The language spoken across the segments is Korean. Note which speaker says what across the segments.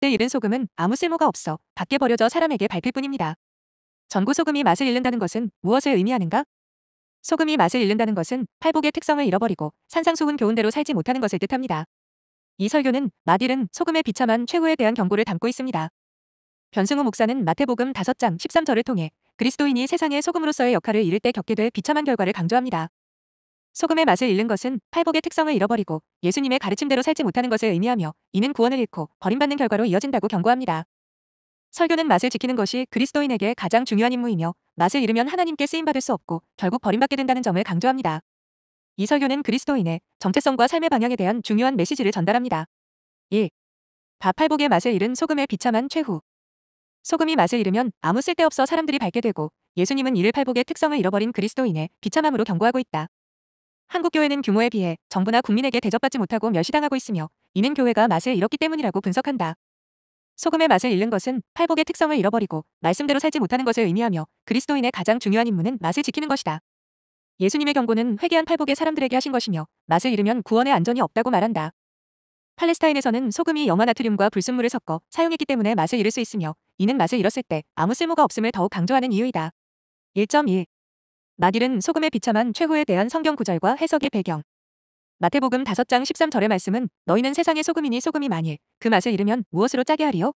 Speaker 1: 때 잃은 소금은 아무 쓸모가 없어 밖에 버려져 사람에게 밟힐 뿐입니다. 전구 소금이 맛을 잃는다는 것은 무엇을 의미하는가? 소금이 맛을 잃는다는 것은 팔복의 특성을 잃어버리고 산상수훈 교훈대로 살지 못하는 것을 뜻합니다. 이 설교는 마딜은 소금의 비참한 최후에 대한 경고를 담고 있습니다. 변승우 목사는 마태복음 5장 13절을 통해 그리스도인이 세상의 소금으로서의 역할을 잃을 때 겪게 될 비참한 결과를 강조합니다. 소금의 맛을 잃는 것은 팔복의 특성을 잃어버리고 예수님의 가르침대로 살지 못하는 것을 의미하며 이는 구원을 잃고 버림받는 결과로 이어진다고 경고합니다. 설교는 맛을 지키는 것이 그리스도인에게 가장 중요한 임무이며 맛을 잃으면 하나님께 쓰임받을 수 없고 결국 버림받게 된다는 점을 강조합니다. 이 설교는 그리스도인의 정체성과 삶의 방향에 대한 중요한 메시지를 전달합니다. 1. 밥팔복의 맛을 잃은 소금의 비참한 최후. 소금이 맛을 잃으면 아무 쓸데없어 사람들이 밟게 되고 예수님은 이를 팔복의 특성을 잃어버린 그리스도인의 비참함으로 경고하고 있다. 한국 교회는 규모에 비해 정부나 국민에게 대접받지 못하고 멸시당하고 있으며 이는 교회가 맛을 잃었기 때문이라고 분석한다. 소금의 맛을 잃는 것은 팔복의 특성을 잃어버리고 말씀대로 살지 못하는 것을 의미하며 그리스도인의 가장 중요한 임무는 맛을 지키는 것이다. 예수님의 경고는 회개한 팔복의 사람들에게 하신 것이며 맛을 잃으면 구원의 안전이 없다고 말한다. 팔레스타인에서는 소금이 염화나트륨과 불순물을 섞어 사용했기 때문에 맛을 잃을 수 있으며 이는 맛을 잃었을 때 아무 쓸모가 없음을 더욱 강조하는 이유이다. 1.1. 마딜은 소금의 비참한 최후에 대한 성경 구절과 해석의 배경. 마태복음 5장 13절의 말씀은 너희는 세상의 소금이니 소금이 만일 그 맛을 잃으면 무엇으로 짜게 하리요?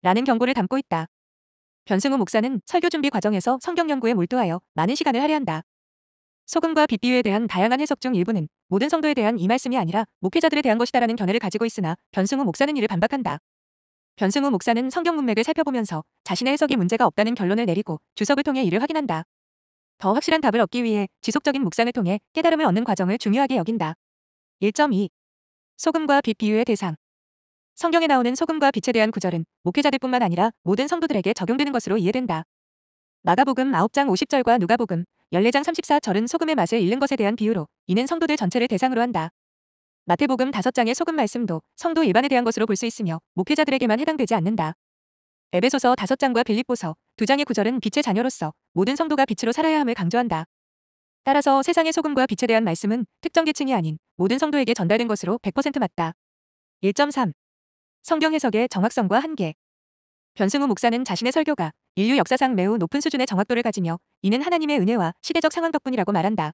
Speaker 1: 라는 경고를 담고 있다. 변승우 목사는 설교 준비 과정에서 성경 연구에 몰두하여 많은 시간을 할애한다. 소금과 빛 비유에 대한 다양한 해석 중 일부는 모든 성도에 대한 이 말씀이 아니라 목회자들에 대한 것이다라는 견해를 가지고 있으나 변승우 목사는 이를 반박한다. 변승우 목사는 성경 문맥을 살펴보면서 자신의 해석이 문제가 없다는 결론을 내리고 주석을 통해 이를 확인한다. 더 확실한 답을 얻기 위해 지속적인 묵상을 통해 깨달음을 얻는 과정을 중요하게 여긴다. 1.2. 소금과 빛 비유의 대상. 성경에 나오는 소금과 빛에 대한 구절은 목회자들뿐만 아니라 모든 성도들에게 적용되는 것으로 이해된다. 마가복음 9장 50절과 누가복음 14장 34절은 소금의 맛을 잃는 것에 대한 비유로 이는 성도들 전체를 대상으로 한다. 마태복음 5장의 소금 말씀도 성도 일반에 대한 것으로 볼 수 있으며 목회자들에게만 해당되지 않는다. 에베소서 5장과 빌립보서 2장의 구절은 빛의 자녀로서 모든 성도가 빛으로 살아야 함을 강조한다. 따라서 세상의 소금과 빛에 대한 말씀은 특정 계층이 아닌 모든 성도에게 전달된 것으로 100% 맞다. 1.3. 성경 해석의 정확성과 한계. 변승우 목사는 자신의 설교가 인류 역사상 매우 높은 수준의 정확도를 가지며 이는 하나님의 은혜와 시대적 상황 덕분이라고 말한다.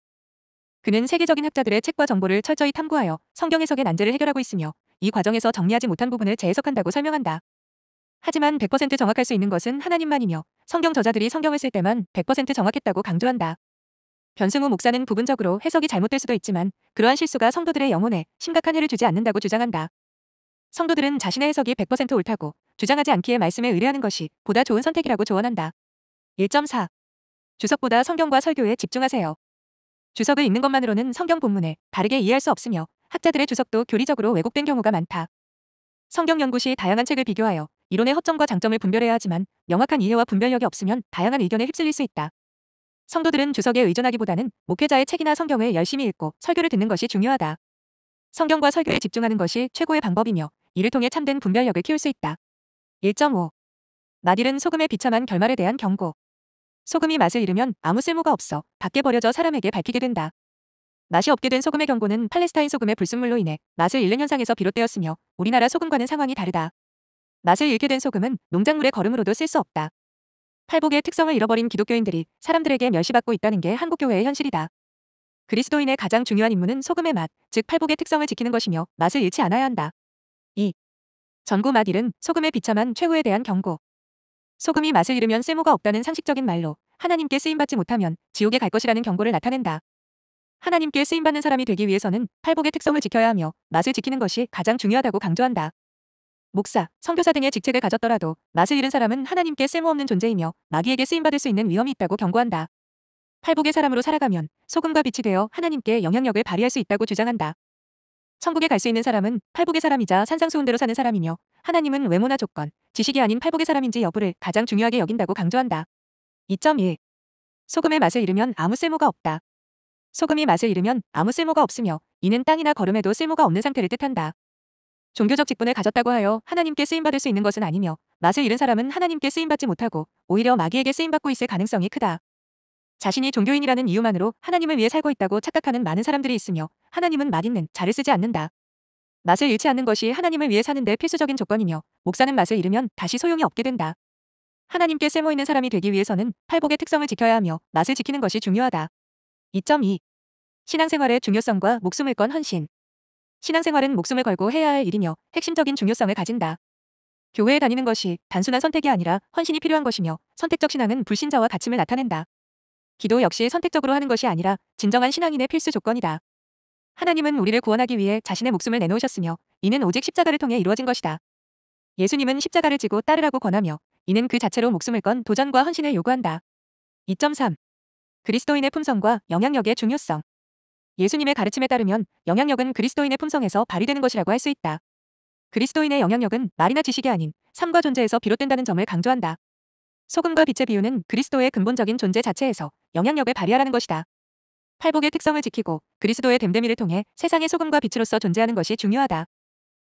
Speaker 1: 그는 세계적인 학자들의 책과 정보를 철저히 탐구하여 성경 해석의 난제를 해결하고 있으며 이 과정에서 정리하지 못한 부분을 재해석한다고 설명한다. 하지만 100% 정확할 수 있는 것은 하나님만이며 성경 저자들이 성경을 쓸 때만 100% 정확했다고 강조한다. 변승우 목사는 부분적으로 해석이 잘못될 수도 있지만 그러한 실수가 성도들의 영혼에 심각한 해를 주지 않는다고 주장한다. 성도들은 자신의 해석이 100% 옳다고 주장하지 않기에 말씀에 의뢰하는 것이 보다 좋은 선택이라고 조언한다. 1.4. 주석보다 성경과 설교에 집중하세요. 주석을 읽는 것만으로는 성경 본문을 다르게 이해할 수 없으며 학자들의 주석도 교리적으로 왜곡된 경우가 많다. 성경 연구 시 다양한 책을 비교하여 이론의 허점과 장점을 분별해야 하지만 명확한 이해와 분별력이 없으면 다양한 의견에 휩쓸릴 수 있다. 성도들은 주석에 의존하기보다는 목회자의 책이나 성경을 열심히 읽고 설교를 듣는 것이 중요하다. 성경과 설교에 집중하는 것이 최고의 방법이며 이를 통해 참된 분별력을 키울 수 있다. 1.5. 마딜은 소금의 비참한 결말에 대한 경고. 소금이 맛을 잃으면 아무 쓸모가 없어 밖에 버려져 사람에게 밟히게 된다. 맛이 없게 된 소금의 경고는 팔레스타인 소금의 불순물로 인해 맛을 잃는 현상에서 비롯되었으며 우리나라 소금과는 상황이 다르다. 맛을 잃게 된 소금은 농작물의 거름으로도 쓸 수 없다. 팔복의 특성을 잃어버린 기독교인들이 사람들에게 멸시받고 있다는 게 한국교회의 현실이다. 그리스도인의 가장 중요한 임무는 소금의 맛, 즉 팔복의 특성을 지키는 것이며 맛을 잃지 않아야 한다. 2. 전구 마딜은 소금의 비참한 최후에 대한 경고. 소금이 맛을 잃으면 쓸모가 없다는 상식적인 말로 하나님께 쓰임받지 못하면 지옥에 갈 것이라는 경고를 나타낸다. 하나님께 쓰임받는 사람이 되기 위해서는 팔복의 특성을 지켜야 하며 맛을 지키는 것이 가장 중요하다고 강조한다. 목사, 선교사 등의 직책을 가졌더라도 맛을 잃은 사람은 하나님께 쓸모없는 존재이며 마귀에게 쓰임받을 수 있는 위험이 있다고 경고한다. 팔복의 사람으로 살아가면 소금과 빛이 되어 하나님께 영향력을 발휘할 수 있다고 주장한다. 천국에 갈 수 있는 사람은 팔복의 사람이자 산상수훈대로 사는 사람이며 하나님은 외모나 조건, 지식이 아닌 팔복의 사람인지 여부를 가장 중요하게 여긴다고 강조한다. 2.1. 소금의 맛을 잃으면 아무 쓸모가 없다. 소금이 맛을 잃으면 아무 쓸모가 없으며 이는 땅이나 거름에도 쓸모가 없는 상태를 뜻한다. 종교적 직분을 가졌다고 하여 하나님께 쓰임받을 수 있는 것은 아니며 맛을 잃은 사람은 하나님께 쓰임받지 못하고 오히려 마귀에게 쓰임받고 있을 가능성이 크다. 자신이 종교인이라는 이유만으로 하나님을 위해 살고 있다고 착각하는 많은 사람들이 있으며 하나님은 맛있는 자를 쓰지 않는다. 맛을 잃지 않는 것이 하나님을 위해 사는 데 필수적인 조건이며 목사는 맛을 잃으면 다시 소용이 없게 된다. 하나님께 쓸모있는 사람이 되기 위해서는 팔복의 특성을 지켜야 하며 맛을 지키는 것이 중요하다. 2.2. 신앙생활의 중요성과 목숨을 건 헌신. 신앙생활은 목숨을 걸고 해야 할 일이며 핵심적인 중요성을 가진다. 교회에 다니는 것이 단순한 선택이 아니라 헌신이 필요한 것이며 선택적 신앙은 불신자와 갇힘을 나타낸다. 기도 역시 선택적으로 하는 것이 아니라 진정한 신앙인의 필수 조건이다. 하나님은 우리를 구원하기 위해 자신의 목숨을 내놓으셨으며 이는 오직 십자가를 통해 이루어진 것이다. 예수님은 십자가를 지고 따르라고 권하며 이는 그 자체로 목숨을 건 도전과 헌신을 요구한다. 2.3. 그리스도인의 품성과 영향력의 중요성. 예수님의 가르침에 따르면 영향력은 그리스도인의 품성에서 발휘되는 것이라고 할 수 있다. 그리스도인의 영향력은 말이나 지식이 아닌 삶과 존재에서 비롯된다는 점을 강조한다. 소금과 빛의 비유는 그리스도의 근본적인 존재 자체에서 영향력을 발휘하라는 것이다. 팔복의 특성을 지키고 그리스도의 됨됨이를 통해 세상의 소금과 빛으로서 존재하는 것이 중요하다.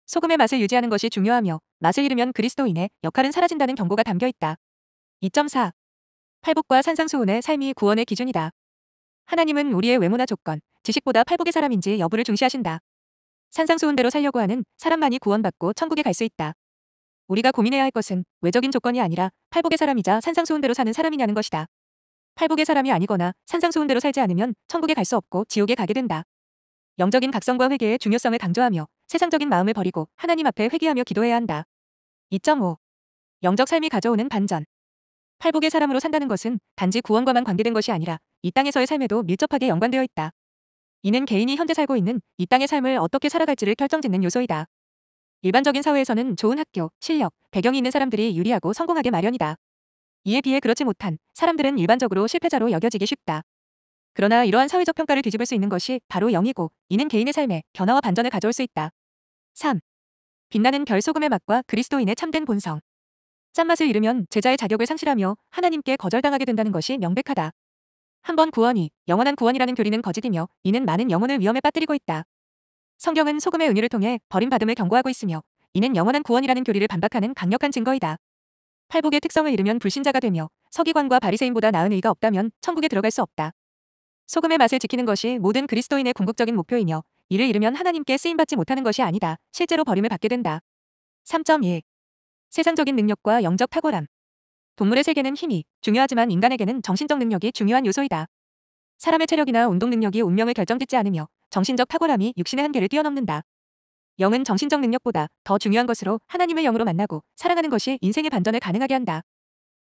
Speaker 1: 소금의 맛을 유지하는 것이 중요하며 맛을 잃으면 그리스도인의 역할은 사라진다는 경고가 담겨 있다. 2.4. 팔복과 산상수훈의 삶이 구원의 기준이다. 하나님은 우리의 외모나 조건, 지식보다 팔복의 사람인지 여부를 중시하신다. 산상수훈대로 살려고 하는 사람만이 구원받고 천국에 갈 수 있다. 우리가 고민해야 할 것은 외적인 조건이 아니라 팔복의 사람이자 산상수훈대로 사는 사람이냐는 것이다. 팔복의 사람이 아니거나 산상수훈대로 살지 않으면 천국에 갈 수 없고 지옥에 가게 된다. 영적인 각성과 회개의 중요성을 강조하며 세상적인 마음을 버리고 하나님 앞에 회개하며 기도해야 한다. 2.5. 영적 삶이 가져오는 반전. 팔복의 사람으로 산다는 것은 단지 구원과만 관계된 것이 아니라 이 땅에서의 삶에도 밀접하게 연관되어 있다. 이는 개인이 현재 살고 있는 이 땅의 삶을 어떻게 살아갈지를 결정짓는 요소이다. 일반적인 사회에서는 좋은 학교, 실력, 배경이 있는 사람들이 유리하고 성공하게 마련이다. 이에 비해 그렇지 못한 사람들은 일반적으로 실패자로 여겨지기 쉽다. 그러나 이러한 사회적 평가를 뒤집을 수 있는 것이 바로 영이고 이는 개인의 삶에 변화와 반전을 가져올 수 있다. 3. 빛나는 별 소금의 맛과 그리스도인의 참된 본성. 짠맛을 잃으면 제자의 자격을 상실하며 하나님께 거절당하게 된다는 것이 명백하다. 한 번 구원이 영원한 구원이라는 교리는 거짓이며 이는 많은 영혼을 위험에 빠뜨리고 있다. 성경은 소금의 은유를 통해 버림받음을 경고하고 있으며 이는 영원한 구원이라는 교리를 반박하는 강력한 증거이다. 팔복의 특성을 잃으면 불신자가 되며 서기관과 바리새인보다 나은 의가 없다면 천국에 들어갈 수 없다. 소금의 맛을 지키는 것이 모든 그리스도인의 궁극적인 목표이며 이를 잃으면 하나님께 쓰임받지 못하는 것이 아니다. 실제로 버림을 받게 된다. 3.1. 세상적인 능력과 영적 탁월함. 동물의 세계는 힘이 중요하지만 인간에게는 정신적 능력이 중요한 요소이다. 사람의 체력이나 운동 능력이 운명을 결정짓지 않으며 정신적 탁월함이 육신의 한계를 뛰어넘는다. 영은 정신적 능력보다 더 중요한 것으로 하나님을 영으로 만나고 사랑하는 것이 인생의 반전을 가능하게 한다.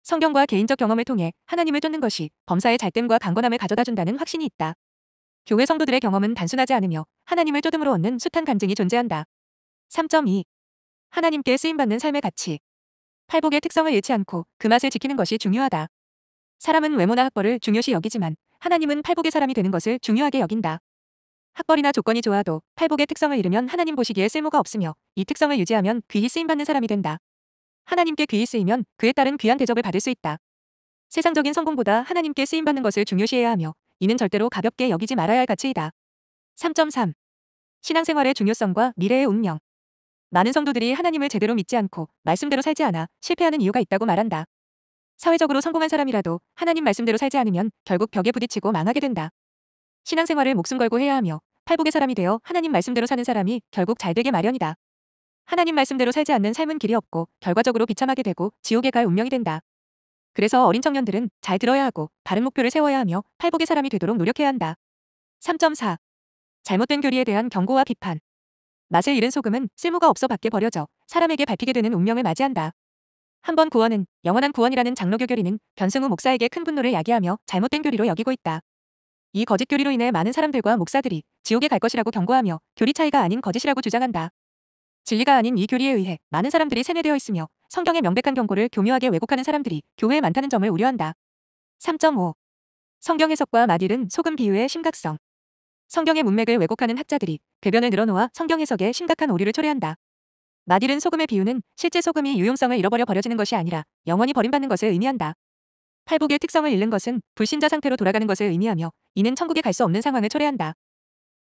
Speaker 1: 성경과 개인적 경험을 통해 하나님을 쫓는 것이 범사의 잘됨과 강건함을 가져다준다는 확신이 있다. 교회 성도들의 경험은 단순하지 않으며 하나님을 쫓음으로 얻는 숱한 간증이 존재한다. 3.2. 하나님께 쓰임받는 삶의 가치. 팔복의 특성을 잃지 않고 그 맛을 지키는 것이 중요하다. 사람은 외모나 학벌을 중요시 여기지만 하나님은 팔복의 사람이 되는 것을 중요하게 여긴다. 학벌이나 조건이 좋아도 팔복의 특성을 잃으면 하나님 보시기에 쓸모가 없으며 이 특성을 유지하면 귀히 쓰임받는 사람이 된다. 하나님께 귀히 쓰이면 그에 따른 귀한 대접을 받을 수 있다. 세상적인 성공보다 하나님께 쓰임받는 것을 중요시해야 하며 이는 절대로 가볍게 여기지 말아야 할 가치이다. 3.3. 신앙생활의 중요성과 미래의 운명. 많은 성도들이 하나님을 제대로 믿지 않고 말씀대로 살지 않아 실패하는 이유가 있다고 말한다. 사회적으로 성공한 사람이라도 하나님 말씀대로 살지 않으면 결국 벽에 부딪히고 망하게 된다. 신앙생활을 목숨 걸고 해야 하며 팔복의 사람이 되어 하나님 말씀대로 사는 사람이 결국 잘 되게 마련이다. 하나님 말씀대로 살지 않는 삶은 길이 없고 결과적으로 비참하게 되고 지옥에 갈 운명이 된다. 그래서 어린 청년들은 잘 들어야 하고 바른 목표를 세워야 하며 팔복의 사람이 되도록 노력해야 한다. 3.4. 잘못된 교리에 대한 경고와 비판. 맛을 잃은 소금은 쓸모가 없어 밖에 버려져 사람에게 밟히게 되는 운명을 맞이한다. 한 번 구원은 영원한 구원이라는 장로교 교리는 변승우 목사에게 큰 분노를 야기하며 잘못된 교리로 여기고 있다. 이 거짓 교리로 인해 많은 사람들과 목사들이 지옥에 갈 것이라고 경고하며 교리 차이가 아닌 거짓이라고 주장한다. 진리가 아닌 이 교리에 의해 많은 사람들이 세뇌되어 있으며 성경의 명백한 경고를 교묘하게 왜곡하는 사람들이 교회에 많다는 점을 우려한다. 3.5. 성경 해석과 맛잃은 소금 비유의 심각성. 성경의 문맥을 왜곡하는 학자들이 궤변을 늘어놓아 성경 해석에 심각한 오류를 초래한다. 맛잃은 소금의 비유는 실제 소금이 유용성을 잃어버려 버려지는 것이 아니라 영원히 버림받는 것을 의미한다. 팔복의 특성을 잃는 것은 불신자 상태로 돌아가는 것을 의미하며 이는 천국에 갈 수 없는 상황을 초래한다.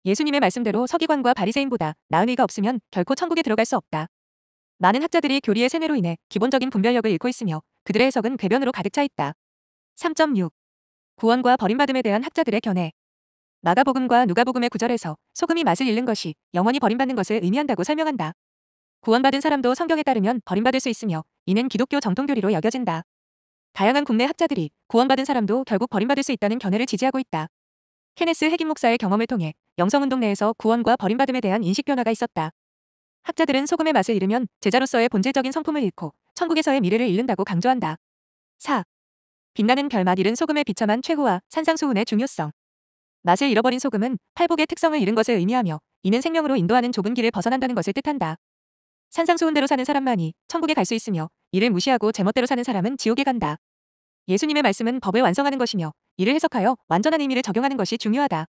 Speaker 1: 예수님의 말씀대로 서기관과 바리새인보다 나은 의가 없으면 결코 천국에 들어갈 수 없다. 많은 학자들이 교리의 세뇌로 인해 기본적인 분별력을 잃고 있으며 그들의 해석은 궤변으로 가득 차 있다. 3.6. 구원과 버림받음에 대한 학자들의 견해. 마가복음과 누가복음의 구절에서 소금이 맛을 잃는 것이 영원히 버림받는 것을 의미한다고 설명한다. 구원받은 사람도 성경에 따르면 버림받을 수 있으며 이는 기독교 정통교리로 여겨진다. 다양한 국내 학자들이 구원받은 사람도 결국 버림받을 수 있다는 견해를 지지하고 있다. 케네스 핵임 목사의 경험을 통해 영성운동 내에서 구원과 버림받음에 대한 인식 변화가 있었다. 학자들은 소금의 맛을 잃으면 제자로서의 본질적인 성품을 잃고 천국에서의 미래를 잃는다고 강조한다. 4. 빛나는 별맛 잃은 소금의 비참한 최후와 산상수훈의 중요성. 맛을 잃어버린 소금은 팔복의 특성을 잃은 것을 의미하며 이는 생명으로 인도하는 좁은 길을 벗어난다는 것을 뜻한다. 산상수훈대로 사는 사람만이 천국에 갈 수 있으며 이를 무시하고 제멋대로 사는 사람은 지옥에 간다. 예수님의 말씀은 법을 완성하는 것이며 이를 해석하여 완전한 의미를 적용하는 것이 중요하다.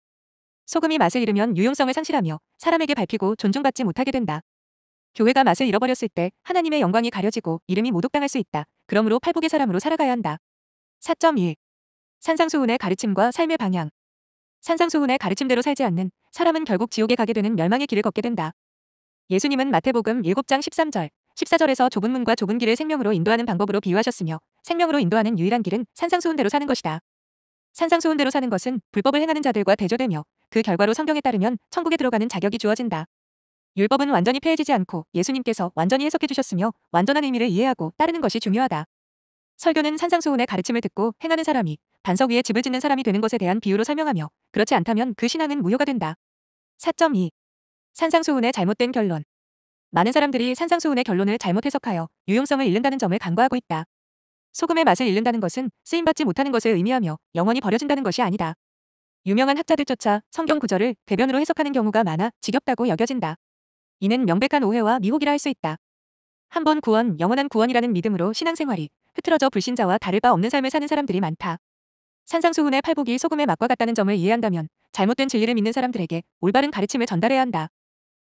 Speaker 1: 소금이 맛을 잃으면 유용성을 상실하며 사람에게 밟히고 존중받지 못하게 된다. 교회가 맛을 잃어버렸을 때 하나님의 영광이 가려지고 이름이 모독당할 수 있다. 그러므로 팔복의 사람으로 살아가야 한다. 4.1. 산상수훈의 가르침과 삶의 방향. 산상수훈의 가르침대로 살지 않는 사람은 결국 지옥에 가게 되는 멸망의 길을 걷게 된다. 예수님은 마태복음 7장 13절, 14절에서 좁은 문과 좁은 길을 생명으로 인도하는 방법으로 비유하셨으며 생명으로 인도하는 유일한 길은 산상수훈대로 사는 것이다. 산상수훈대로 사는 것은 불법을 행하는 자들과 대조되며 그 결과로 성경에 따르면 천국에 들어가는 자격이 주어진다. 율법은 완전히 폐해지지 않고 예수님께서 완전히 해석해 주셨으며 완전한 의미를 이해하고 따르는 것이 중요하다. 설교는 산상수훈의 가르침을 듣고 행하는 사람이 반석 위에 집을 짓는 사람이 되는 것에 대한 비유로 설명하며 그렇지 않다면 그 신앙은 무효가 된다. 4.2. 산상수훈의 잘못된 결론. 많은 사람들이 산상수훈의 결론을 잘못 해석하여 유용성을 잃는다는 점을 간과하고 있다. 소금의 맛을 잃는다는 것은 쓰임받지 못하는 것을 의미하며 영원히 버려진다는 것이 아니다. 유명한 학자들조차 성경 구절을 대변으로 해석하는 경우가 많아 지겹다고 여겨진다. 이는 명백한 오해와 미혹이라 할 수 있다. 한 번 구원, 영원한 구원이라는 믿음으로 신앙생활이 흐트러져 불신자와 다를 바 없는 삶을 사는 사람들이 많다. 산상수훈의 팔복이 소금의 맛과 같다는 점을 이해한다면 잘못된 진리를 믿는 사람들에게 올바른 가르침을 전달해야 한다.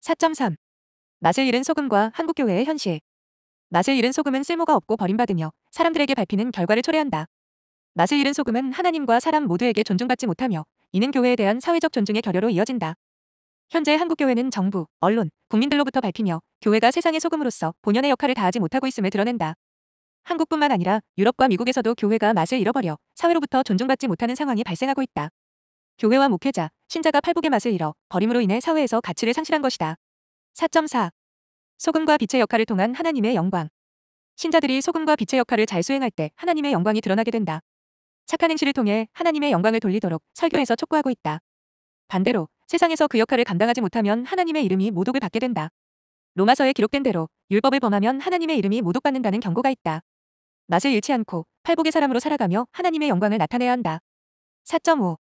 Speaker 1: 4.3. 맛을 잃은 소금과 한국교회의 현실. 맛을 잃은 소금은 쓸모가 없고 버림받으며 사람들에게 밟히는 결과를 초래한다. 맛을 잃은 소금은 하나님과 사람 모두에게 존중받지 못하며 이는 교회에 대한 사회적 존중의 결여로 이어진다. 현재 한국교회는 정부, 언론, 국민들로부터 밟히며 교회가 세상의 소금으로서 본연의 역할을 다하지 못하고 있음을 드러낸다. 한국뿐만 아니라 유럽과 미국에서도 교회가 맛을 잃어버려 사회로부터 존중받지 못하는 상황이 발생하고 있다. 교회와 목회자, 신자가 팔복의 맛을 잃어 버림으로 인해 사회에서 가치를 상실한 것이다. 4.4. 소금과 빛의 역할을 통한 하나님의 영광. 신자들이 소금과 빛의 역할을 잘 수행할 때 하나님의 영광이 드러나게 된다. 착한 행실을 통해 하나님의 영광을 돌리도록 설교에서 촉구하고 있다. 반대로 세상에서 그 역할을 감당하지 못하면 하나님의 이름이 모독을 받게 된다. 로마서에 기록된 대로 율법을 범하면 하나님의 이름이 모독받는다는 경고가 있다. 맛을 잃지 않고 팔복의 사람으로 살아가며 하나님의 영광을 나타내야 한다. 4.5.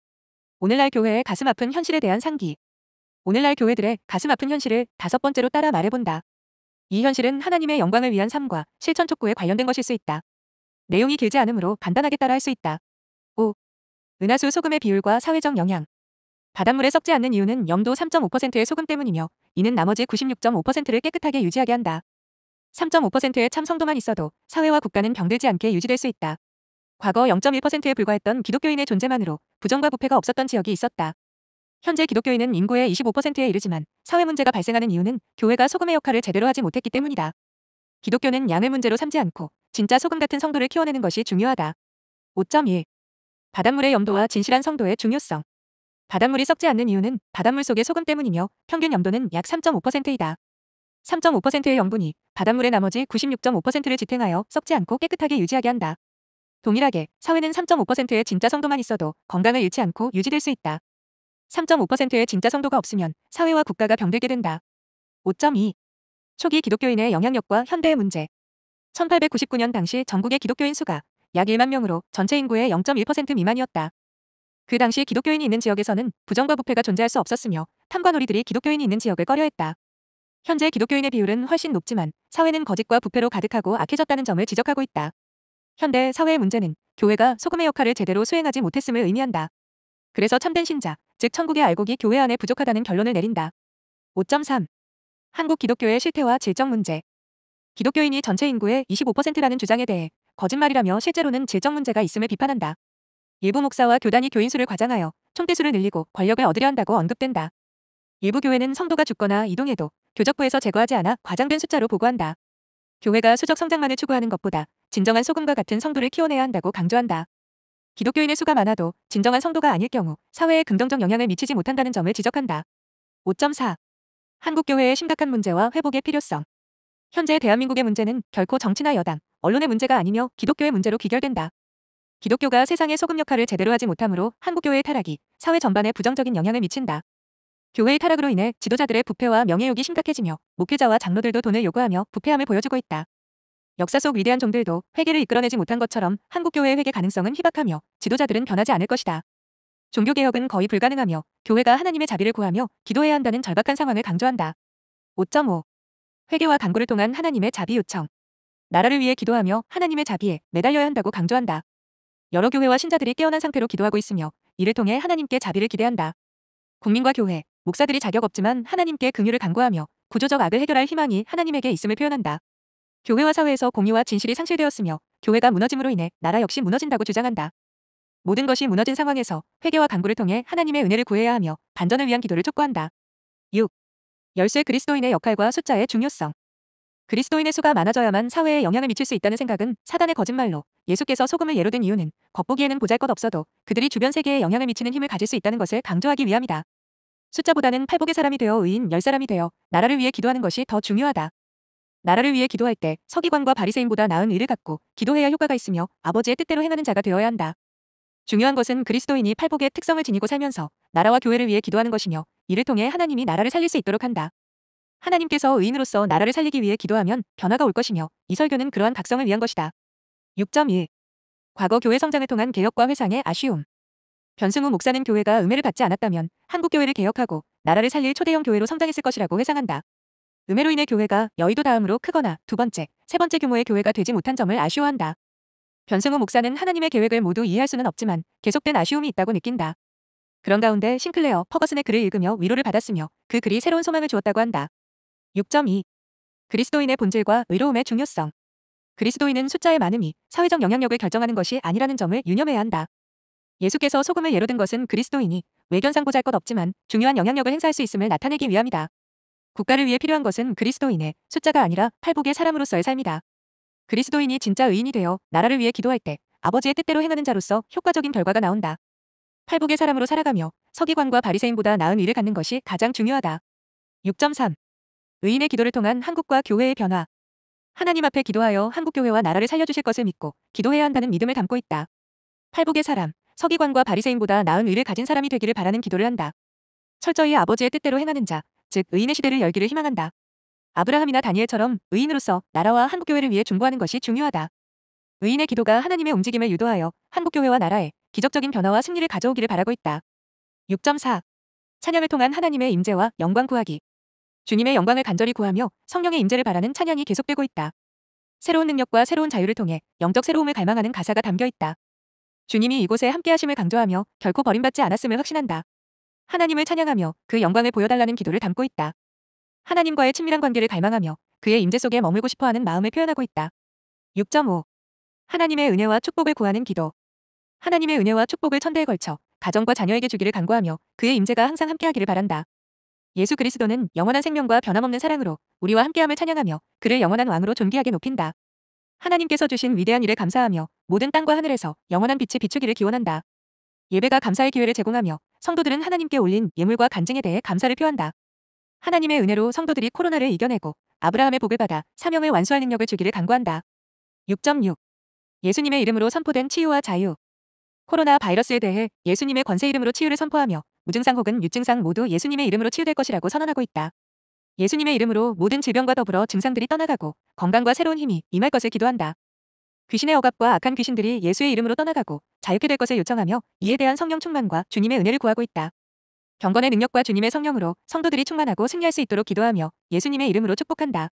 Speaker 1: 오늘날 교회의 가슴 아픈 현실에 대한 상기. 오늘날 교회들의 가슴 아픈 현실을 5번째로 따라 말해본다. 이 현실은 하나님의 영광을 위한 삶과 실천 촉구에 관련된 것일 수 있다. 내용이 길지 않으므로 간단하게 따라할 수 있다. 5. 은하수 소금의 비율과 사회적 영향. 바닷물에 썩지 않는 이유는 염도 3.5%의 소금 때문이며 이는 나머지 96.5%를 깨끗하게 유지하게 한다. 3.5%의 참 성도만 있어도 사회와 국가는 병들지 않게 유지될 수 있다. 과거 0.1%에 불과했던 기독교인의 존재만으로 부정과 부패가 없었던 지역이 있었다. 현재 기독교인은 인구의 25%에 이르지만 사회 문제가 발생하는 이유는 교회가 소금의 역할을 제대로 하지 못했기 때문이다. 기독교는 양을 문제로 삼지 않고 진짜 소금 같은 성도를 키워내는 것이 중요하다. 5.1. 바닷물의 염도와 진실한 성도의 중요성. 바닷물이 썩지 않는 이유는 바닷물 속의 소금 때문이며 평균 염도는 약 3.5%이다. 3.5%의 염분이 바닷물의 나머지 96.5%를 지탱하여 썩지 않고 깨끗하게 유지하게 한다. 동일하게 사회는 3.5%의 진짜 성도만 있어도 건강을 잃지 않고 유지될 수 있다. 3.5%의 진짜 성도가 없으면 사회와 국가가 병들게 된다. 5.2. 초기 기독교인의 영향력과 현대의 문제. 1899년 당시 전국의 기독교인 수가 약 1만 명으로 전체 인구의 0.1% 미만이었다. 그 당시 기독교인이 있는 지역에서는 부정과 부패가 존재할 수 없었으며 탐관오리들이 기독교인이 있는 지역을 꺼려했다. 현재 기독교인의 비율은 훨씬 높지만 사회는 거짓과 부패로 가득하고 악해졌다는 점을 지적하고 있다. 현대 사회의 문제는 교회가 소금의 역할을 제대로 수행하지 못했음을 의미한다. 그래서 참된 신자, 즉 천국의 알곡이 교회 안에 부족하다는 결론을 내린다. 5.3. 한국 기독교의 실태와 질적 문제. 기독교인이 전체 인구의 25%라는 주장에 대해 거짓말이라며 실제로는 질적 문제가 있음을 비판한다. 일부 목사와 교단이 교인 수를 과장하여 총대수를 늘리고 권력을 얻으려 한다고 언급된다. 일부 교회는 성도가 죽거나 이동해도 교적부에서 제거하지 않아 과장된 숫자로 보고한다. 교회가 수적 성장만을 추구하는 것보다 진정한 소금과 같은 성도를 키워내야 한다고 강조한다. 기독교인의 수가 많아도 진정한 성도가 아닐 경우 사회에 긍정적 영향을 미치지 못한다는 점을 지적한다. 5.4. 한국교회의 심각한 문제와 회복의 필요성. 현재 대한민국의 문제는 결코 정치나 여당, 언론의 문제가 아니며 기독교의 문제로 귀결된다. 기독교가 세상의 소금 역할을 제대로 하지 못하므로 한국교회의 타락이 사회 전반에 부정적인 영향을 미친다. 교회의 타락으로 인해 지도자들의 부패와 명예욕이 심각해지며 목회자와 장로들도 돈을 요구하며 부패함을 보여주고 있다. 역사 속 위대한 종들도 회개를 이끌어내지 못한 것처럼 한국교회의 회개 가능성은 희박하며 지도자들은 변하지 않을 것이다. 종교개혁은 거의 불가능하며 교회가 하나님의 자비를 구하며 기도해야 한다는 절박한 상황을 강조한다. 5.5. 회개와 간구를 통한 하나님의 자비 요청. 나라를 위해 기도하며 하나님의 자비에 매달려야 한다고 강조한다. 여러 교회와 신자들이 깨어난 상태로 기도하고 있으며 이를 통해 하나님께 자비를 기대한다. 국민과 교회, 목사들이 자격 없지만 하나님께 긍휼을 간구하며 구조적 악을 해결할 희망이 하나님에게 있음을 표현한다. 교회와 사회에서 공의와 진실이 상실되었으며 교회가 무너짐으로 인해 나라 역시 무너진다고 주장한다. 모든 것이 무너진 상황에서 회개와 간구를 통해 하나님의 은혜를 구해야 하며 반전을 위한 기도를 촉구한다. 6. 열쇠 그리스도인의 역할과 숫자의 중요성. 그리스도인의 수가 많아져야만 사회에 영향을 미칠 수 있다는 생각은 사단의 거짓말로 예수께서 소금을 예로 든 이유는 겉보기에는 보잘것없어도 그들이 주변 세계에 영향을 미치는 힘을 가질 수 있다는 것을 강조하기 위함이다. 숫자보다는 팔복의 사람이 되어 의인 10사람이 되어 나라를 위해 기도하는 것이 더 중요하다. 나라를 위해 기도할 때 서기관과 바리새인보다 나은 의를 갖고 기도해야 효과가 있으며 아버지의 뜻대로 행하는 자가 되어야 한다. 중요한 것은 그리스도인이 팔복의 특성을 지니고 살면서 나라와 교회를 위해 기도하는 것이며 이를 통해 하나님이 나라를 살릴 수 있도록 한다. 하나님께서 의인으로서 나라를 살리기 위해 기도하면 변화가 올 것이며 이 설교는 그러한 각성을 위한 것이다. 6.1. 과거 교회 성장을 통한 개혁과 회상의 아쉬움. 변승우 목사는 교회가 음해를 받지 않았다면 한국교회를 개혁하고 나라를 살릴 초대형 교회로 성장했을 것이라고 회상한다. 음해로 인해 교회가 여의도 다음으로 크거나 두 번째, 세 번째 규모의 교회가 되지 못한 점을 아쉬워한다. 변승우 목사는 하나님의 계획을 모두 이해할 수는 없지만 계속된 아쉬움이 있다고 느낀다. 그런 가운데 싱클레어 퍼거슨의 글을 읽으며 위로를 받았으며 그 글이 새로운 소망을 주었다고 한다. 6.2. 그리스도인의 본질과 의로움의 중요성. 그리스도인은 숫자의 많음이 사회적 영향력을 결정하는 것이 아니라는 점을 유념해야 한다. 예수께서 소금을 예로 든 것은 그리스도인이 외견상 보잘것없지만 중요한 영향력을 행사할 수 있음을 나타내기 위함이다. 국가를 위해 필요한 것은 그리스도인의 숫자가 아니라 팔복의 사람으로서의 삶이다. 그리스도인이 진짜 의인이 되어 나라를 위해 기도할 때 아버지의 뜻대로 행하는 자로서 효과적인 결과가 나온다. 팔복의 사람으로 살아가며 서기관과 바리새인보다 나은 의를 갖는 것이 가장 중요하다. 6.3. 의인의 기도를 통한 한국과 교회의 변화. 하나님 앞에 기도하여 한국교회와 나라를 살려주실 것을 믿고 기도해야 한다는 믿음을 담고 있다. 팔복의 사람, 서기관과 바리새인보다 나은 의를 가진 사람이 되기를 바라는 기도를 한다. 철저히 아버지의 뜻대로 행하는 자, 즉 의인의 시대를 열기를 희망한다. 아브라함이나 다니엘처럼 의인으로서 나라와 한국교회를 위해 중보하는 것이 중요하다. 의인의 기도가 하나님의 움직임을 유도하여 한국교회와 나라에 기적적인 변화와 승리를 가져오기를 바라고 있다. 6.4. 찬양을 통한 하나님의 임재와 영광 구하기. 주님의 영광을 간절히 구하며 성령의 임재를 바라는 찬양이 계속되고 있다. 새로운 능력과 새로운 자유를 통해 영적 새로움을 갈망하는 가사가 담겨 있다. 주님이 이곳에 함께하심을 강조하며 결코 버림받지 않았음을 확신한다. 하나님을 찬양하며 그 영광을 보여달라는 기도를 담고 있다. 하나님과의 친밀한 관계를 갈망하며 그의 임재 속에 머물고 싶어하는 마음을 표현하고 있다. 6.5. 하나님의 은혜와 축복을 구하는 기도. 하나님의 은혜와 축복을 천대에 걸쳐 가정과 자녀에게 주기를 간구하며 그의 임재가 항상 함께하기를 바란다. 예수 그리스도는 영원한 생명과 변함없는 사랑으로 우리와 함께함을 찬양하며 그를 영원한 왕으로 존귀하게 높인다. 하나님께서 주신 위대한 일에 감사하며 모든 땅과 하늘에서 영원한 빛이 비추기를 기원한다. 예배가 감사의 기회를 제공하며 성도들은 하나님께 올린 예물과 간증에 대해 감사를 표한다. 하나님의 은혜로 성도들이 코로나를 이겨내고 아브라함의 복을 받아 사명을 완수할 능력을 주기를 간구한다. 6.6. 예수님의 이름으로 선포된 치유와 자유. 코로나 바이러스에 대해 예수님의 권세 이름으로 치유를 선포하며 무증상 혹은 유증상 모두 예수님의 이름으로 치유될 것이라고 선언하고 있다. 예수님의 이름으로 모든 질병과 더불어 증상들이 떠나가고 건강과 새로운 힘이 임할 것을 기도한다. 귀신의 억압과 악한 귀신들이 예수의 이름으로 떠나가고 자유케 될 것을 요청하며 이에 대한 성령 충만과 주님의 은혜를 구하고 있다. 경건의 능력과 주님의 성령으로 성도들이 충만하고 승리할 수 있도록 기도하며 예수님의 이름으로 축복한다.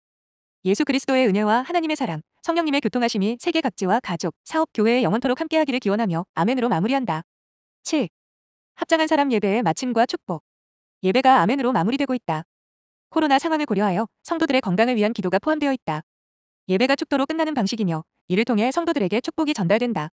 Speaker 1: 예수 그리스도의 은혜와 하나님의 사랑, 성령님의 교통하심이 세계 각지와 가족, 사업, 교회에 영원토록 함께하기를 기원하며 아멘으로 마무리한다. 7. 합장한 사람 예배의 마침과 축복. 예배가 아멘으로 마무리되고 있다. 코로나 상황을 고려하여 성도들의 건강을 위한 기도가 포함되어 있다. 예배가 축도로 끝나는 방식이며 이를 통해 성도들에게 축복이 전달된다.